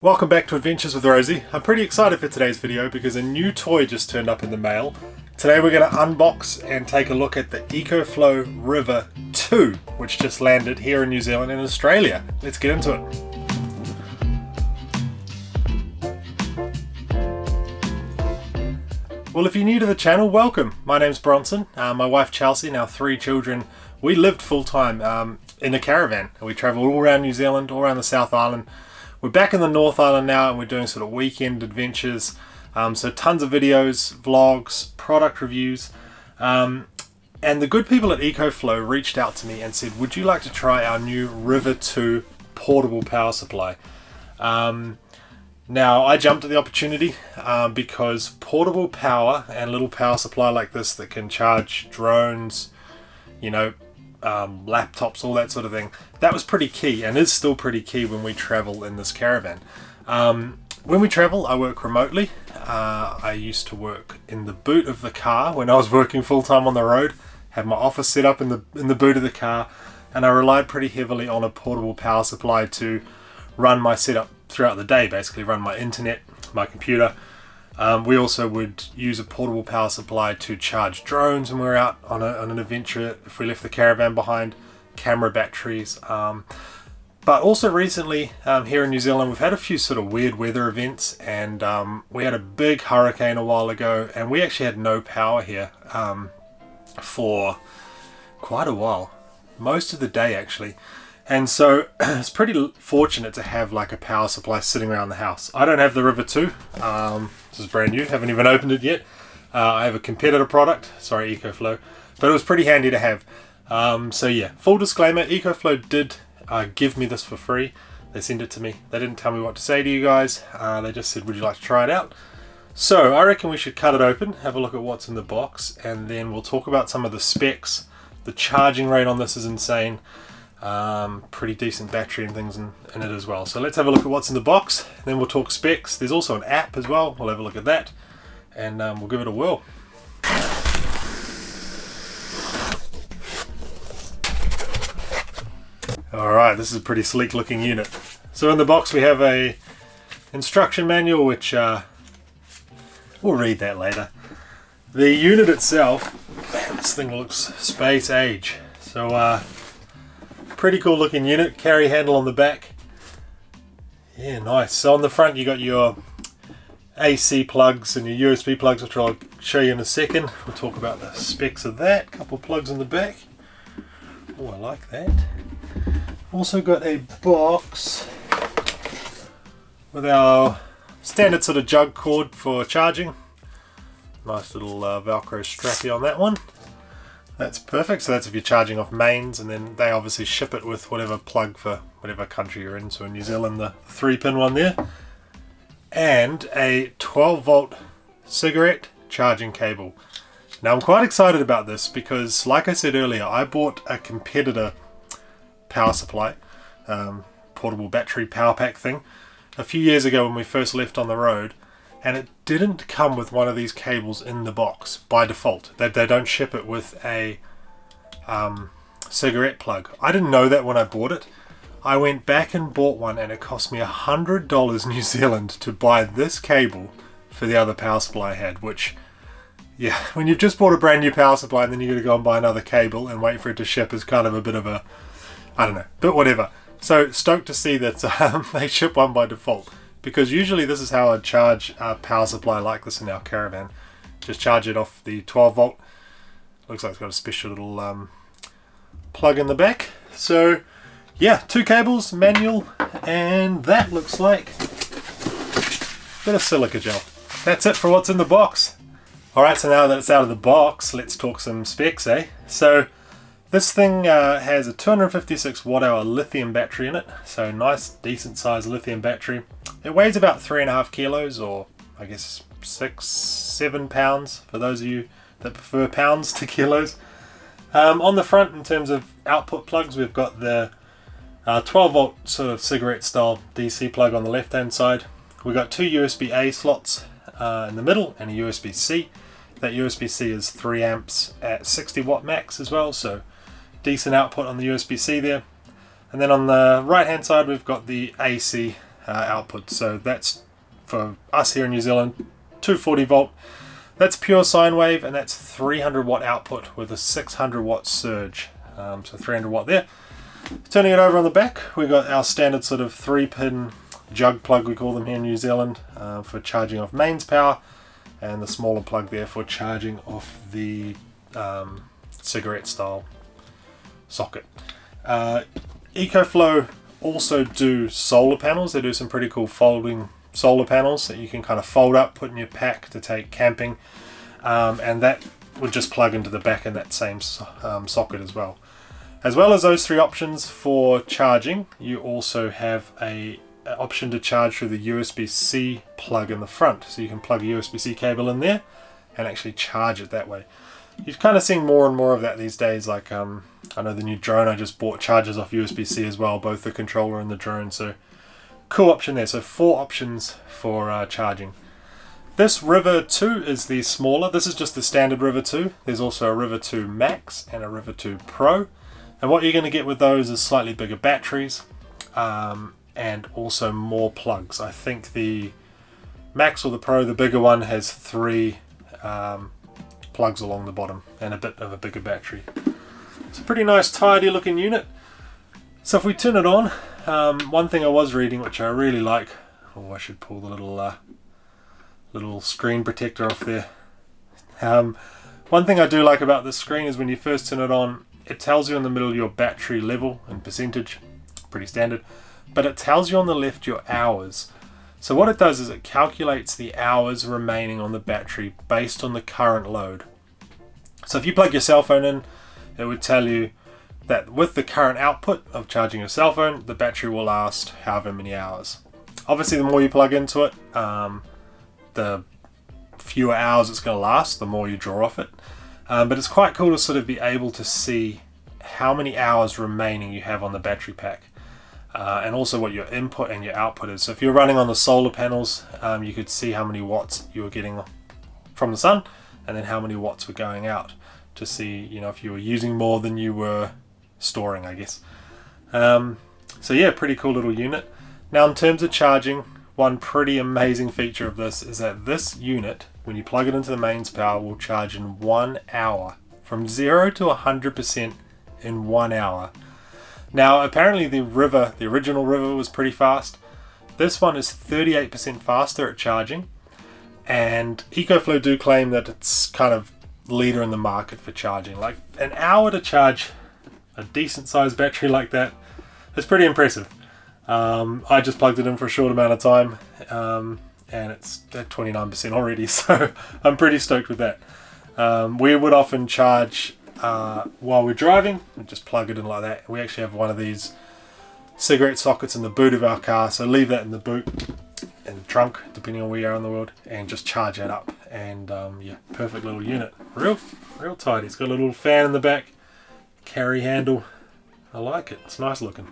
Welcome back to Adventures with Rosie. I'm pretty excited for today's video because a new toy just turned up in the mail. Today we're going to unbox and take a look at the EcoFlow River 2, which just landed here in New Zealand and Australia. Let's get into it. Well, if you're new to the channel, welcome. My name's Bronson. My wife Chelsea and our 3 children, we lived full-time in a caravan. We travelled all around New Zealand, all around the South Island. We're back in the North Island now and we're doing sort of weekend adventures. So tons of videos, vlogs, product reviews. And the good people at EcoFlow reached out to me and said, would you like to try our new River 2 portable power supply? Now I jumped at the opportunity because portable power and a little power supply like this that can charge drones, you know, laptops, all that sort of thing, that was pretty key and is still pretty key when we travel in this caravan. When we travel, I work remotely. I used to work in the boot of the car when I was working full-time on the road, had my office set up in the boot of the car, and I relied pretty heavily on a portable power supply to run my setup throughout the day, basically run my internet, my computer. We also would use a portable power supply to charge drones when we were out on an adventure, if we left the caravan behind, camera batteries. But also recently, here in New Zealand, we've had a few sort of weird weather events, and we had a big hurricane a while ago, and we actually had no power here for quite a while, most of the day actually. And so it's pretty fortunate to have like a power supply sitting around the house. I don't have the River 2. This is brand new, haven't even opened it yet. I have a competitor product, sorry, EcoFlow, but it was pretty handy to have. So yeah, full disclaimer, EcoFlow did give me this for free. They sent it to me. They didn't tell me what to say to you guys. They just said, would you like to try it out? So I reckon we should cut it open, have a look at what's in the box, and then we'll talk about some of the specs. The charging rate on this is insane. Pretty decent battery and things in it as well. So let's have a look at what's in the box, and then we'll talk specs. There's also an app as well. We'll have a look at that, and we'll give it a whirl. Alright, this is a pretty sleek looking unit. So in the box we have a instruction manual, which we'll read that later. The unit itself, man, this thing looks space age. So pretty cool looking unit, carry handle on the back. Yeah, nice. So on the front you got your AC plugs and your USB plugs, which I'll show you in a second. We'll talk about the specs of that. Couple plugs in the back. Oh, I like that. Also got a box with our standard sort of jug cord for charging. Nice little Velcro strappy on that one. That's perfect. So that's if you're charging off mains, and then they obviously ship it with whatever plug for whatever country you're in. So in New Zealand, the 3-pin one there. And a 12-volt cigarette charging cable. Now I'm quite excited about this because, like I said earlier, I bought a competitor power supply, portable battery power pack thing, a few years ago when we first left on the road. And it didn't come with one of these cables in the box by default. They don't ship it with a cigarette plug. I didn't know that when I bought it. I went back and bought one, and it cost me $100 New Zealand to buy this cable for the other power supply I had, which, yeah, when you've just bought a brand new power supply and then you're going to go and buy another cable and wait for it to ship is kind of a bit of a, I don't know, but whatever. So stoked to see that they ship one by default. Because usually this is how I'd charge a power supply like this in our caravan. Just charge it off the 12 volt. Looks like it's got a special little plug in the back. So yeah, 2 cables, manual, and that looks like a bit of silica gel. That's it for what's in the box. Alright, so now that it's out of the box, let's talk some specs, eh? So this thing has a 256 watt hour lithium battery in it. So nice, decent sized lithium battery. It weighs about 3.5 kilos, or I guess 6-7 pounds for those of you that prefer pounds to kilos. On the front, in terms of output plugs, we've got the 12 volt sort of cigarette style DC plug on the left hand side. We've got 2 USB-A slots in the middle and a USB-C. That USB-C is 3 amps at 60 watt max as well, so decent output on the USB-C there. And then on the right hand side we've got the AC output. So that's, for us here in New Zealand, 240 volt. That's pure sine wave, and that's 300 watt output with a 600 watt surge. So 300 watt there. Turning it over on the back, we got our standard sort of 3-pin jug plug, we call them here in New Zealand, for charging off mains power, and the smaller plug there for charging off the cigarette style socket. EcoFlow also do solar panels. They do some pretty cool folding solar panels that you can kind of fold up, put in your pack to take camping, and that would just plug into the back in that same socket as well. As well as those 3 options for charging, you also have a option to charge through the USB-C plug in the front. So you can plug a USB-C cable in there and actually charge it that way. You're kind of seeing more and more of that these days. Like I know the new drone I just bought charges off USB-C as well, both the controller and the drone. So cool option there. So 4 options for charging. This River 2 is the smaller. This is just the standard River 2. There's also a River 2 Max and a River 2 Pro. And what you're going to get with those is slightly bigger batteries, and also more plugs. I think the Max or the Pro, the bigger one, has 3 plugs along the bottom and a bit of a bigger battery. It's a pretty nice, tidy looking unit. So if we turn it on, one thing I was reading, which I really like, oh, I should pull the little screen protector off there. One thing I do like about this screen is when you first turn it on, it tells you in the middle your battery level and percentage, pretty standard, but it tells you on the left your hours. So what it does is it calculates the hours remaining on the battery based on the current load. So if you plug your cell phone in, it would tell you that with the current output of charging your cell phone, the battery will last however many hours. Obviously, the more you plug into it, the fewer hours it's going to last, the more you draw off it. But it's quite cool to sort of be able to see how many hours remaining you have on the battery pack, and also what your input and your output is. So if you're running on the solar panels, you could see how many watts you were getting from the sun, and then how many watts were going out, to see, you know, if you were using more than you were storing, I guess. So yeah, pretty cool little unit. Now in terms of charging, one pretty amazing feature of this is that this unit, when you plug it into the mains power, will charge in 1 hour, from 0 to 100% in 1 hour. Now apparently the original River was pretty fast. This one is 38% faster at charging, and EcoFlow do claim that it's kind of leader in the market for charging. Like an hour to charge a decent sized battery like that is pretty impressive. I just plugged it in for a short amount of time, and it's at 29% already, so I'm pretty stoked with that. We would often charge while we're driving, and just plug it in like that. We actually have one of these cigarette sockets in the boot of our car, so leave that in the boot, in the trunk, depending on where you are in the world, and just charge that up. And yeah, perfect little unit. Real tidy. It's got a little fan in the back, carry handle. I like it. It's nice looking.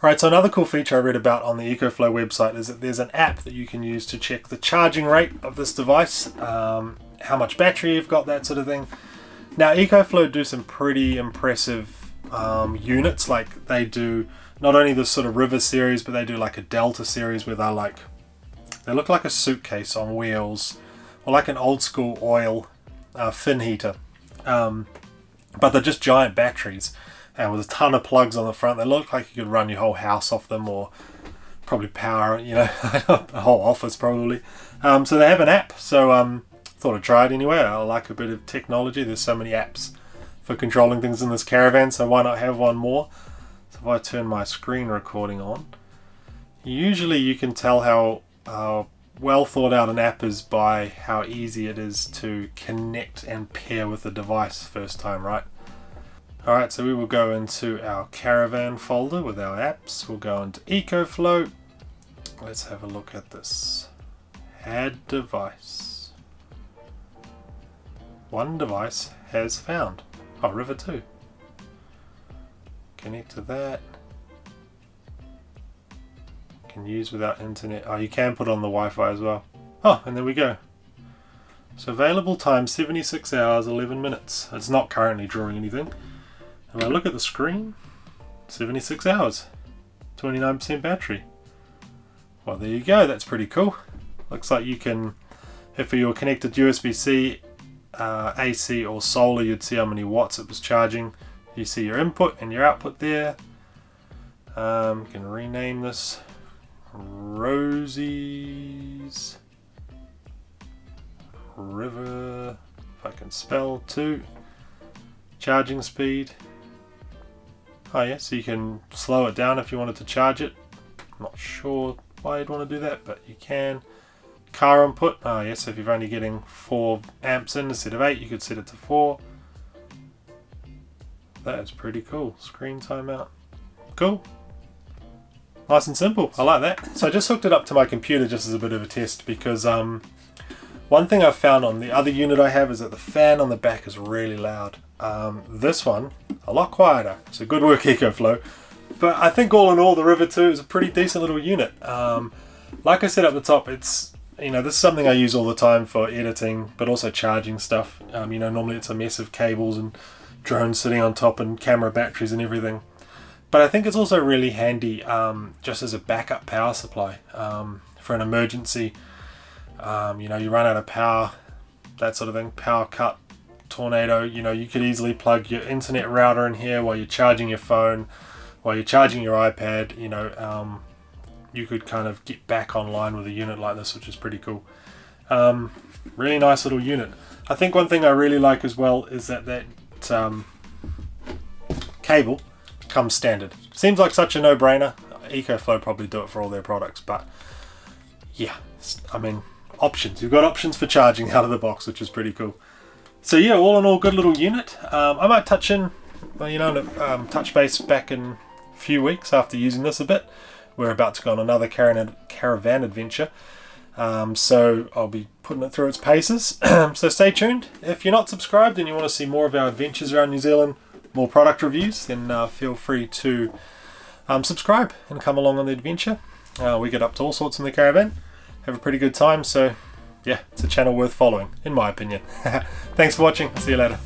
Right, so another cool feature I read about on the EcoFlow website is that there's an app that you can use to check the charging rate of this device, how much battery you've got, that sort of thing. Now EcoFlow do some pretty impressive units. Like they do not only the sort of River series, but they do like a Delta series where they look like a suitcase on wheels, or like an old school oil fin heater, but they're just giant batteries. And with a ton of plugs on the front, they look like you could run your whole house off them, or probably power, you know, a whole office probably. So they have an app, so thought I'd try it anyway. I like a bit of technology. There's so many apps for controlling things in this caravan, so why not have one more? So if I turn my screen recording on, usually you can tell how well thought out an app is by how easy it is to connect and pair with the device first time, right? Alright, so we will go into our caravan folder with our apps. We'll go into EcoFlow. Let's have a look at this. Add device. One device has found. Oh, River 2. Connect to that. Can use without internet. Oh, you can put on the Wi-Fi as well. Oh, and there we go. So available time 76 hours 11 minutes. It's not currently drawing anything. If I look at the screen, 76 hours, 29% battery. Well, there you go. That's pretty cool. Looks like you can, if you're connected USB-C, AC or solar, you'd see how many watts it was charging. You see your input and your output there. You can rename this Rosie's River, if I can spell too. Charging speed. Oh yeah, so you can slow it down if you wanted to charge it. Not sure why you'd want to do that, but you can. Car input. Oh yes, if you're only getting 4 amps in instead of 8, you could set it to 4. That is pretty cool. Screen timeout. Cool. Nice and simple. I like that. So I just hooked it up to my computer just as a bit of a test because one thing I've found on the other unit I have is that the fan on the back is really loud. This one, a lot quieter. So good work, EcoFlow. But I think all in all, the River 2 is a pretty decent little unit. Like I said at the top, it's, you know, this is something I use all the time for editing, but also charging stuff. You know, normally it's a mess of cables and drones sitting on top and camera batteries and everything. But I think it's also really handy just as a backup power supply for an emergency. You know, you run out of power, that sort of thing, power cut, tornado, you know, you could easily plug your internet router in here while you're charging your phone, while you're charging your iPad, you know, you could kind of get back online with a unit like this, which is pretty cool. Really nice little unit. I think one thing I really like as well is that cable comes standard. Seems like such a no-brainer. EcoFlow probably do it for all their products, but yeah, I mean, options. You've got options for charging out of the box, which is pretty cool. So yeah, all in all, good little unit. I might touch in, you know, touch base back in a few weeks after using this a bit. We're about to go on another caravan adventure, so I'll be putting it through its paces. So stay tuned. If you're not subscribed and you want to see more of our adventures around New Zealand, more product reviews, then feel free to subscribe and come along on the adventure. We get up to all sorts in the caravan, have a pretty good time, so yeah, it's a channel worth following, in my opinion. Thanks for watching. See you later.